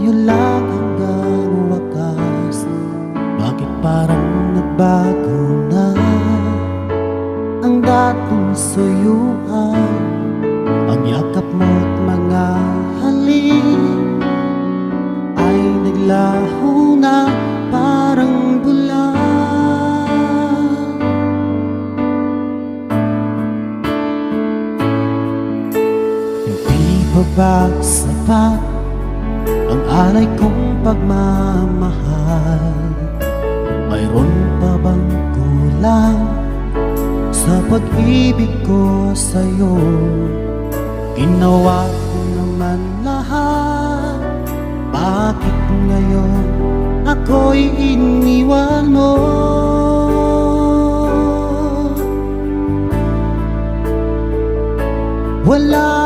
tayo lang hanggang wakas. Bakit parang nagbago na ang dating suyuan? Ang yakap mo't mga halik ay naglaho na parang bula. Hindi pa ba sapat ang alay kong pagmamahal? Mayroon pa bang kulang sa pag-ibig ko sa'yo? Ginawa ko naman lahat, bakit ngayon ako'y iniwan mo? Wala